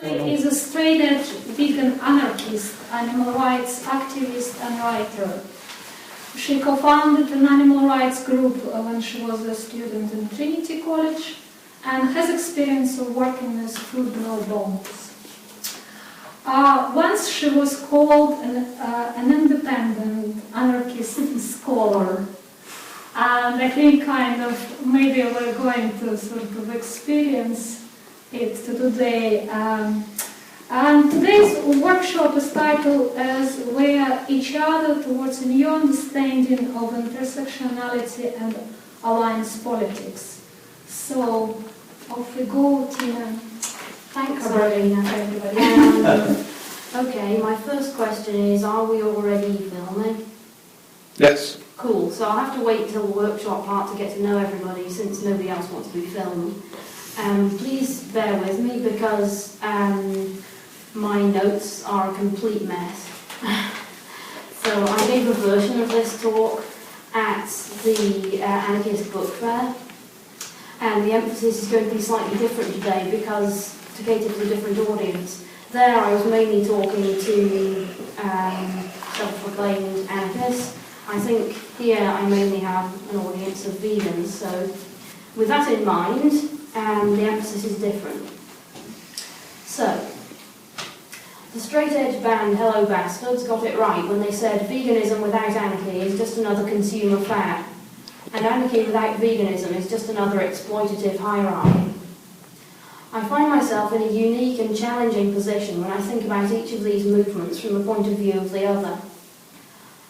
Is a straight-edge vegan anarchist, animal rights activist and writer. She co-founded an animal rights group when she was a student in Trinity College and has experience of working with Food No Bones. Once she was called an independent anarchist scholar, and I think kind of maybe we're going to sort of experience it today. And today's workshop is titled as "We Are Each Other Towards a New Understanding of Intersectionality and Alliance Politics." So, off we go, Tina. Thanks, Irina. Everybody. Okay, my first question is, are we already filming? Yes. Cool, so I'll have to wait till the workshop part to get to know everybody since nobody else wants to be filmed. Please bear with me because my notes are a complete mess. So I gave a version of this talk at the Anarchist Book Fair, and the emphasis is going to be slightly different today because to cater for a different audience. There I was mainly talking to self-proclaimed anarchists. I think here I mainly have an audience of vegans, so with that in mind, the emphasis is different. So, the straight-edge band Hello Bastards got it right when they said veganism without anarchy is just another consumer fad, and anarchy without veganism is just another exploitative hierarchy. I find myself in a unique and challenging position when I think about each of these movements from the point of view of the other.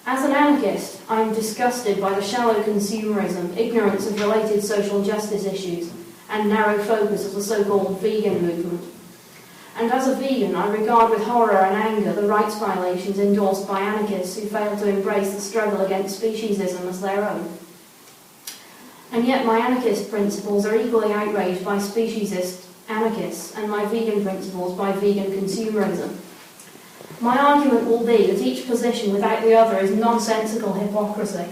As an anarchist, I am disgusted by the shallow consumerism, ignorance of related social justice issues, and narrow focus of the so-called vegan movement. And as a vegan, I regard with horror and anger the rights violations endorsed by anarchists who fail to embrace the struggle against speciesism as their own. And yet my anarchist principles are equally outraged by speciesist anarchists and my vegan principles by vegan consumerism. My argument will be that each position without the other is nonsensical hypocrisy.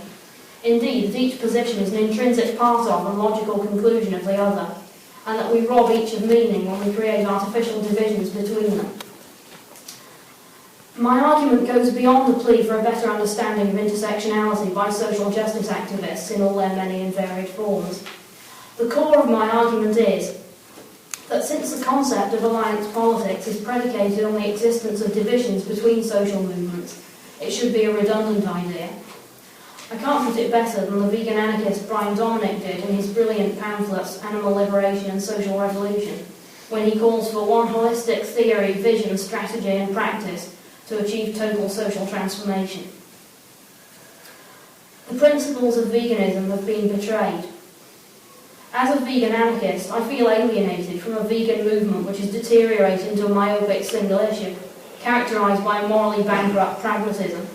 Indeed, that each position is an intrinsic part of and logical conclusion of the other, and that we rob each of meaning when we create artificial divisions between them. My argument goes beyond the plea for a better understanding of intersectionality by social justice activists in all their many and varied forms. The core of my argument is that since the concept of alliance politics is predicated on the existence of divisions between social movements, it should be a redundant idea. I can't put it better than the vegan anarchist Brian Dominic did in his brilliant pamphlets Animal Liberation and Social Revolution, when he calls for one holistic theory, vision, strategy and practice to achieve total social transformation. The principles of veganism have been betrayed. As a vegan anarchist, I feel alienated from a vegan movement which is deteriorating into a myopic single issue, characterised by a morally bankrupt pragmatism.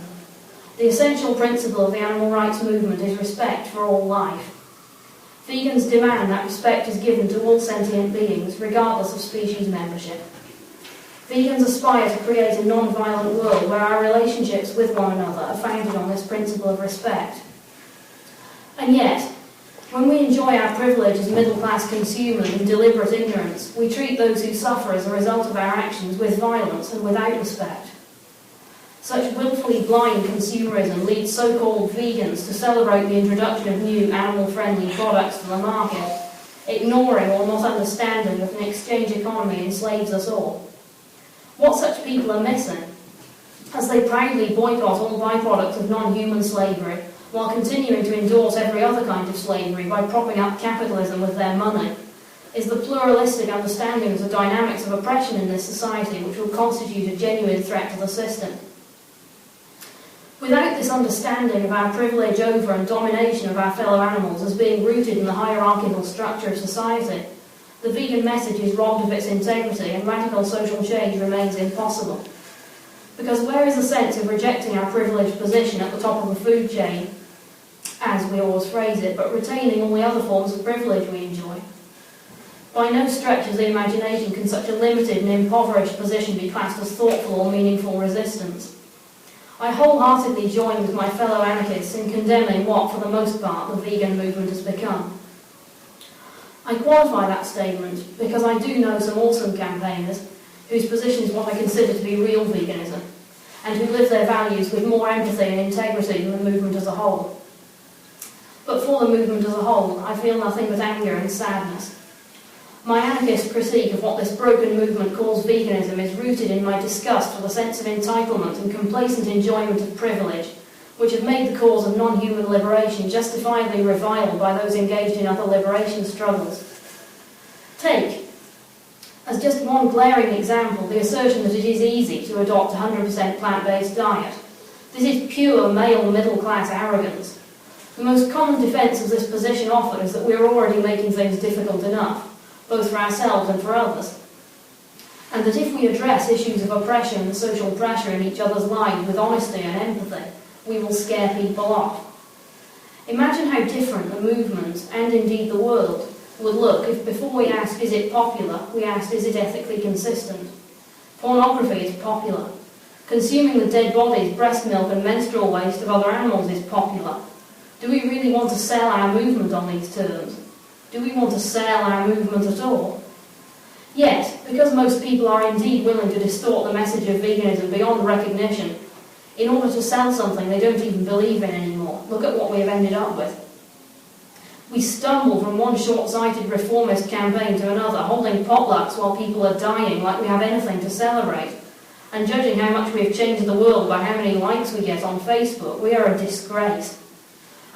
The essential principle of the animal rights movement is respect for all life. Vegans demand that respect is given to all sentient beings, regardless of species membership. Vegans aspire to create a non-violent world where our relationships with one another are founded on this principle of respect. And yet, when we enjoy our privilege as middle-class consumers in deliberate ignorance, we treat those who suffer as a result of our actions with violence and without respect. Such willfully blind consumerism leads so-called vegans to celebrate the introduction of new animal-friendly products to the market, ignoring or not understanding that an exchange economy enslaves us all. What such people are missing, as they proudly boycott all byproducts of non-human slavery, while continuing to endorse every other kind of slavery by propping up capitalism with their money, is the pluralistic understanding of the dynamics of oppression in this society which will constitute a genuine threat to the system. Without this understanding of our privilege over and domination of our fellow animals as being rooted in the hierarchical structure of society, the vegan message is robbed of its integrity and radical social change remains impossible. Because where is the sense of rejecting our privileged position at the top of the food chain, as we always phrase it, but retaining all the other forms of privilege we enjoy? By no stretch of the imagination can such a limited and impoverished position be classed as thoughtful or meaningful resistance. I wholeheartedly join with my fellow anarchists in condemning what, for the most part, the vegan movement has become. I qualify that statement because I do know some awesome campaigners whose position is what I consider to be real veganism, and who live their values with more empathy and integrity than the movement as a whole. But for the movement as a whole, I feel nothing but anger and sadness. My anarchist critique of what this broken movement calls veganism is rooted in my disgust for the sense of entitlement and complacent enjoyment of privilege, which have made the cause of non-human liberation justifiably reviled by those engaged in other liberation struggles. Take, as just one glaring example, the assertion that it is easy to adopt a 100% plant-based diet. This is pure male middle-class arrogance. The most common defence of this position offered is that we are already making things difficult enough, both for ourselves and for others, and that if we address issues of oppression and social pressure in each other's lives with honesty and empathy, we will scare people off. Imagine how different the movement, and indeed the world, would look if before we asked is it popular, we asked is it ethically consistent. Pornography is popular. Consuming the dead bodies, breast milk and menstrual waste of other animals is popular. Do we really want to sell our movement on these terms? Do we want to sell our movement at all? Yet, because most people are indeed willing to distort the message of veganism beyond recognition, in order to sell something they don't even believe in anymore, look at what we have ended up with. We stumble from one short-sighted reformist campaign to another, holding potlucks while people are dying like we have anything to celebrate. And judging how much we have changed the world by how many likes we get on Facebook, we are a disgrace.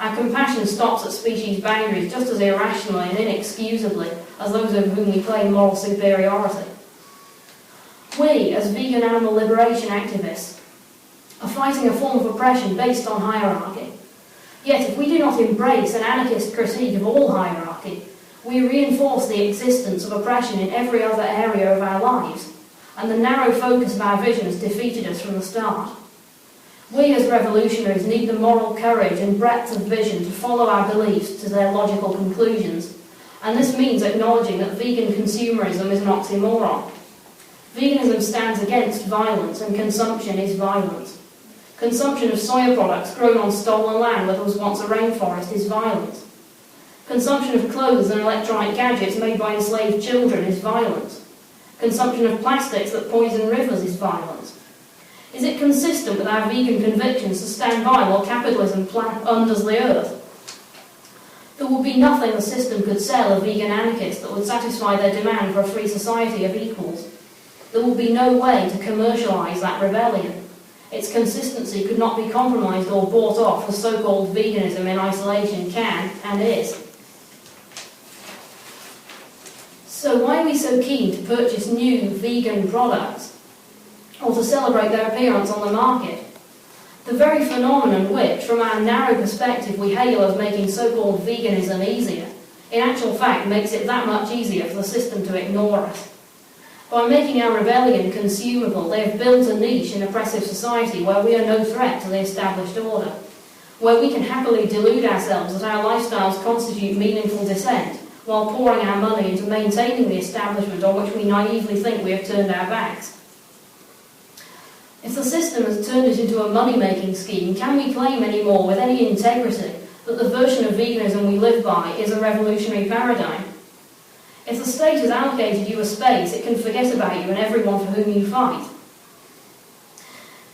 Our compassion stops at species boundaries just as irrationally and inexcusably as those over whom we claim moral superiority. We, as vegan animal liberation activists, are fighting a form of oppression based on hierarchy. Yet if we do not embrace an anarchist critique of all hierarchy, we reinforce the existence of oppression in every other area of our lives, and the narrow focus of our vision has defeated us from the start. We as revolutionaries need the moral courage and breadth of vision to follow our beliefs to their logical conclusions, and this means acknowledging that vegan consumerism is an oxymoron. Veganism stands against violence, and consumption is violence. Consumption of soya products grown on stolen land where there was once a rainforest is violence. Consumption of clothes and electronic gadgets made by enslaved children is violence. Consumption of plastics that poison rivers is violence. Is it consistent with our vegan convictions to stand by while capitalism plunders the earth? There would be nothing the system could sell a vegan anarchist that would satisfy their demand for a free society of equals. There would be no way to commercialise that rebellion. Its consistency could not be compromised or bought off as so-called veganism in isolation can and is. So why are we so keen to purchase new vegan products or to celebrate their appearance on the market? The very phenomenon which, from our narrow perspective, we hail as making so-called veganism easier, in actual fact makes it that much easier for the system to ignore us. By making our rebellion consumable, they have built a niche in oppressive society where we are no threat to the established order, where we can happily delude ourselves that our lifestyles constitute meaningful dissent, while pouring our money into maintaining the establishment on which we naively think we have turned our backs. If the system has turned it into a money-making scheme, can we claim anymore with any integrity that the version of veganism we live by is a revolutionary paradigm? If the state has allocated you a space, it can forget about you and everyone for whom you fight.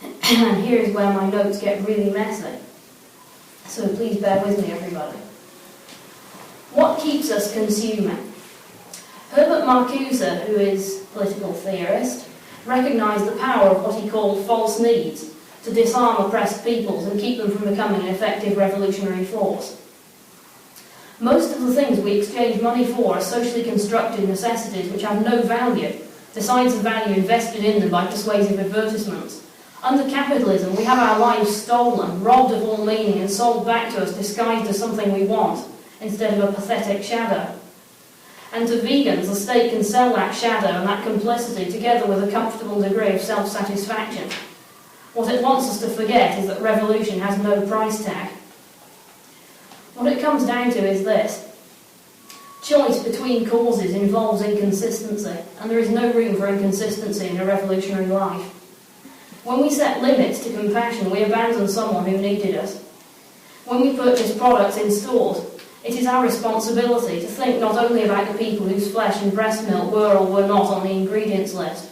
And here is where my notes get really messy. So please bear with me, everybody. What keeps us consuming? Herbert Marcuse, who is a political theorist, recognised the power of what he called false needs to disarm oppressed peoples and keep them from becoming an effective revolutionary force. Most of the things we exchange money for are socially constructed necessities which have no value, besides the value invested in them by persuasive advertisements. Under capitalism, we have our lives stolen, robbed of all meaning, and sold back to us disguised as something we want, instead of a pathetic shadow. And to vegans, the state can sell that shadow and that complicity together with a comfortable degree of self-satisfaction. What it wants us to forget is that revolution has no price tag. What it comes down to is this. Choice between causes involves inconsistency, and there is no room for inconsistency in a revolutionary life. When we set limits to compassion, we abandon someone who needed us. When we purchase products in stores, it is our responsibility to think not only about the people whose flesh and breast milk were or were not on the ingredients list,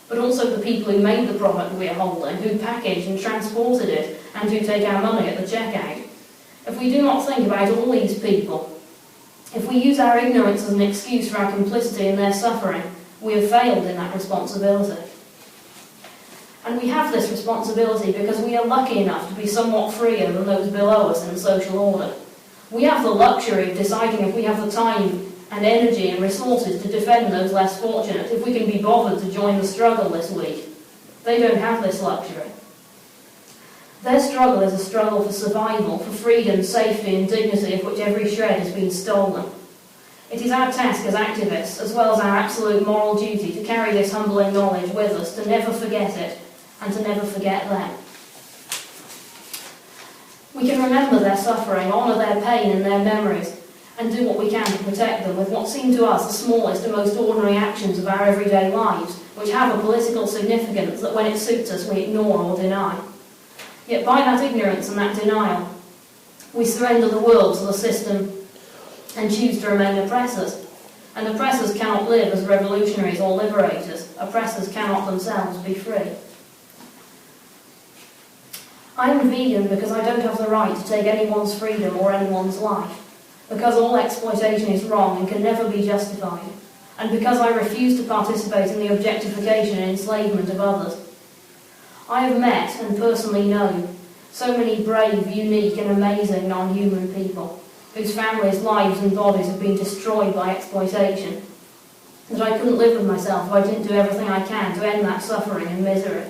but also the people who made the product we are holding, who packaged and transported it, and who take our money at the checkout. If we do not think about all these people, if we use our ignorance as an excuse for our complicity in their suffering, we have failed in that responsibility. And we have this responsibility because we are lucky enough to be somewhat freer than those below us in the social order. We have the luxury of deciding if we have the time and energy and resources to defend those less fortunate, if we can be bothered to join the struggle this week. They don't have this luxury. Their struggle is a struggle for survival, for freedom, safety and dignity of which every shred has been stolen. It is our task as activists, as well as our absolute moral duty, to carry this humbling knowledge with us, to never forget it, and to never forget them. We can remember their suffering, honour their pain and their memories, and do what we can to protect them with what seem to us the smallest and most ordinary actions of our everyday lives, which have a political significance that when it suits us we ignore or deny. Yet by that ignorance and that denial, we surrender the world to the system and choose to remain oppressors. And oppressors cannot live as revolutionaries or liberators. Oppressors cannot themselves be free. I am vegan because I don't have the right to take anyone's freedom or anyone's life, because all exploitation is wrong and can never be justified, and because I refuse to participate in the objectification and enslavement of others. I have met and personally known so many brave, unique and amazing non-human people whose families, lives and bodies have been destroyed by exploitation, that I couldn't live with myself if I didn't do everything I can to end that suffering and misery.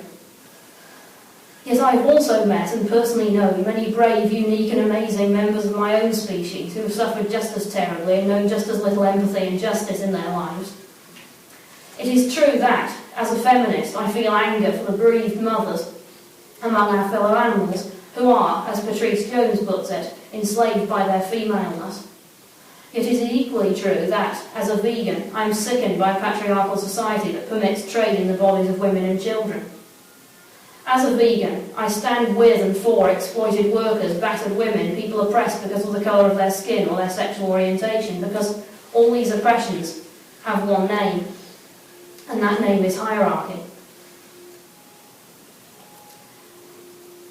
Yet I have also met and personally known many brave, unique and amazing members of my own species who have suffered just as terribly and known just as little empathy and justice in their lives. It is true that, as a feminist, I feel anger for the bereaved mothers among our fellow animals who are, as Patrice Jones puts it, enslaved by their femaleness. Yet it is equally true that, as a vegan, I am sickened by a patriarchal society that permits trade in the bodies of women and children. As a vegan, I stand with and for exploited workers, battered women, people oppressed because of the colour of their skin or their sexual orientation, because all these oppressions have one name, and that name is hierarchy.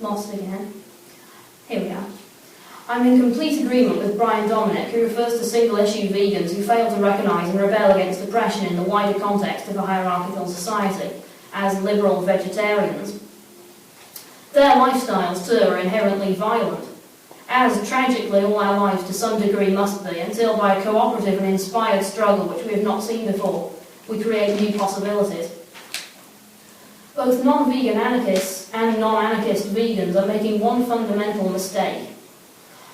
Lost again. Here we are. I'm in complete agreement with Brian Dominic, who refers to single-issue vegans who fail to recognise and rebel against oppression in the wider context of a hierarchical society, as liberal vegetarians. Their lifestyles, too, are inherently violent, as tragically all our lives to some degree must be, until by a cooperative and inspired struggle which we have not seen before, we create new possibilities. Both non-vegan anarchists and non-anarchist vegans are making one fundamental mistake.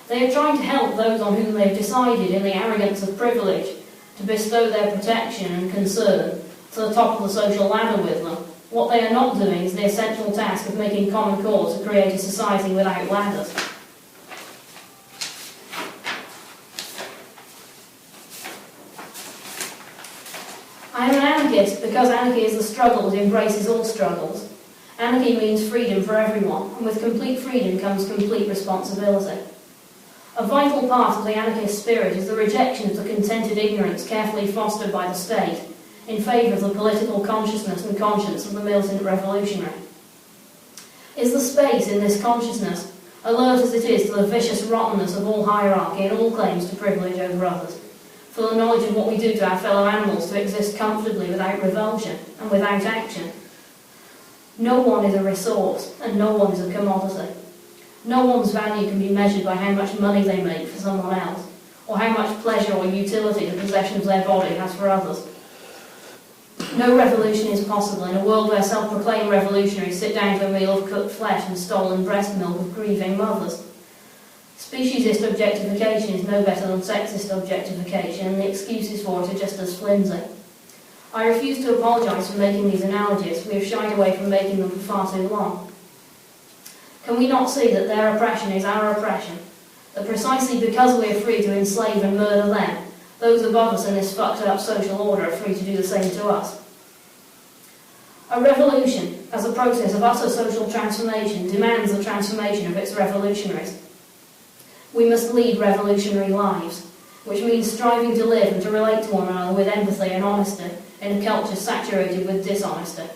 They are trying to help those on whom they have decided, in the arrogance of privilege, to bestow their protection and concern to the top of the social ladder with them. What they are not doing is the essential task of making common cause to create a society without ladders. I am an anarchist because anarchy is the struggle that embraces all struggles. Anarchy means freedom for everyone, and with complete freedom comes complete responsibility. A vital part of the anarchist spirit is the rejection of the contented ignorance carefully fostered by the state, in favour of the political consciousness and conscience of the militant revolutionary. Is the space in this consciousness, alert as it is to the vicious rottenness of all hierarchy and all claims to privilege over others, for the knowledge of what we do to our fellow animals to exist comfortably without revulsion and without action? No one is a resource and no one is a commodity. No one's value can be measured by how much money they make for someone else, or how much pleasure or utility the possession of their body has for others. No revolution is possible in a world where self-proclaimed revolutionaries sit down to a meal of cooked flesh and stolen breast milk of grieving mothers. Speciesist objectification is no better than sexist objectification, and the excuses for it are just as flimsy. I refuse to apologise for making these analogies. We have shied away from making them for far too long. Can we not see that their oppression is our oppression? That precisely because we are free to enslave and murder them, those above us in this fucked up social order are free to do the same to us. A revolution, as a process of utter social transformation, demands the transformation of its revolutionaries. We must lead revolutionary lives, which means striving to live and to relate to one another with empathy and honesty in a culture saturated with dishonesty.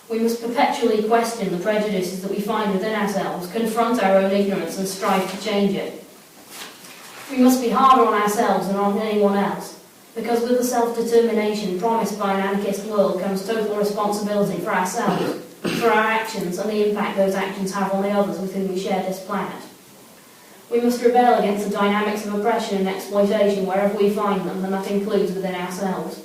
We must perpetually question the prejudices that we find within ourselves, confront our own ignorance and strive to change it. We must be harder on ourselves than on anyone else, because with the self-determination promised by an anarchist world comes total responsibility for ourselves, for our actions and the impact those actions have on the others with whom we share this planet. We must rebel against the dynamics of oppression and exploitation wherever we find them, and that includes within ourselves.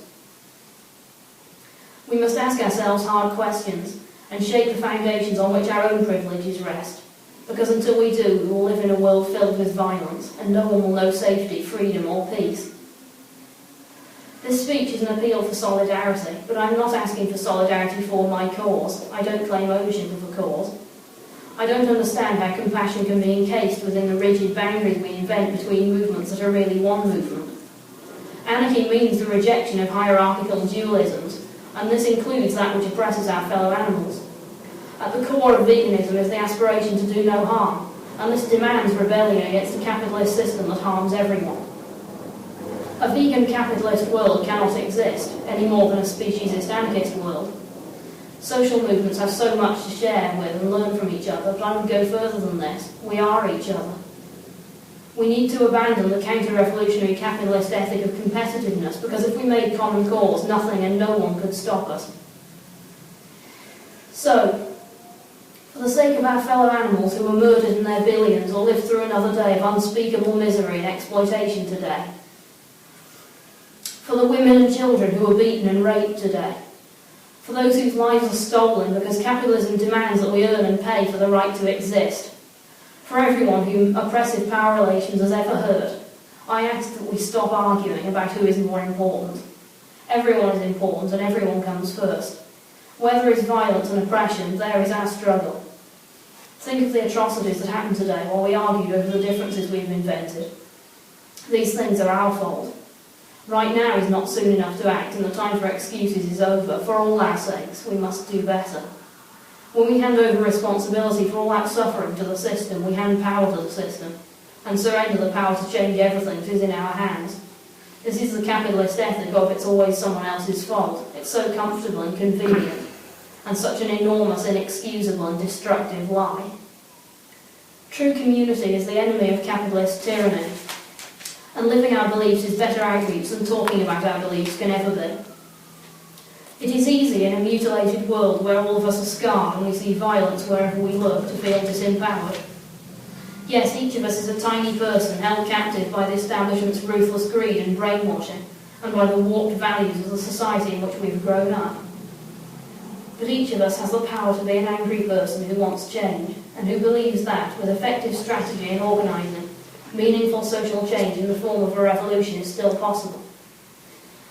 We must ask ourselves hard questions and shape the foundations on which our own privileges rest, because until we do, we will live in a world filled with violence, and no one will know safety, freedom or peace. This speech is an appeal for solidarity, but I'm not asking for solidarity for my cause. I don't claim ownership of a cause. I don't understand how compassion can be encased within the rigid boundaries we invent between movements that are really one movement. Anarchy means the rejection of hierarchical dualisms, and this includes that which oppresses our fellow animals. At the core of veganism is the aspiration to do no harm, and this demands rebellion against a capitalist system that harms everyone. A vegan capitalist world cannot exist, any more than a speciesist anarchist world. Social movements have so much to share with and learn from each other, but I would go further than this. We are each other. We need to abandon the counter-revolutionary capitalist ethic of competitiveness, because if we made common cause, nothing and no one could stop us. So, for the sake of our fellow animals who were murdered in their billions or lived through another day of unspeakable misery and exploitation today, for the women and children who were beaten and raped today, for those whose lives are stolen because capitalism demands that we earn and pay for the right to exist, for everyone whom oppressive power relations has ever hurt, I ask that we stop arguing about who is more important. Everyone is important and everyone comes first. Where there is violence and oppression, there is our struggle. Think of the atrocities that happened today while we argued over the differences we've invented. These things are our fault. Right now is not soon enough to act, and the time for excuses is over. For all our sakes, we must do better. When we hand over responsibility for all that suffering to the system, we hand power to the system, and surrender the power to change everything that is in our hands. This is the capitalist ethic of it's always someone else's fault. It's so comfortable and convenient, and such an enormous, inexcusable and destructive lie. True community is the enemy of capitalist tyranny, and living our beliefs is better outreach than talking about our beliefs can ever be. It is easy in a mutilated world where all of us are scarred and we see violence wherever we look to feel disempowered. Yes, each of us is a tiny person held captive by the establishment's ruthless greed and brainwashing, and by the warped values of the society in which we've grown up. But each of us has the power to be an angry person who wants change, and who believes that, with effective strategy and organising, meaningful social change in the form of a revolution is still possible.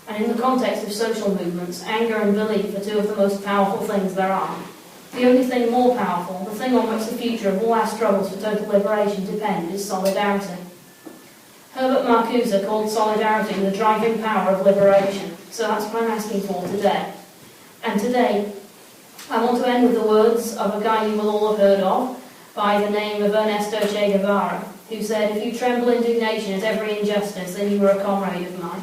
And in the context of social movements, anger and belief are two of the most powerful things there are. The only thing more powerful, the thing on which the future of all our struggles for total liberation depend, is solidarity. Herbert Marcuse called solidarity the driving power of liberation, so that's what I'm asking for today. And today, I want to end with the words of a guy you will all have heard of, by the name of Ernesto Che Guevara, who said, "If you tremble indignation at every injustice, then you are a comrade of mine."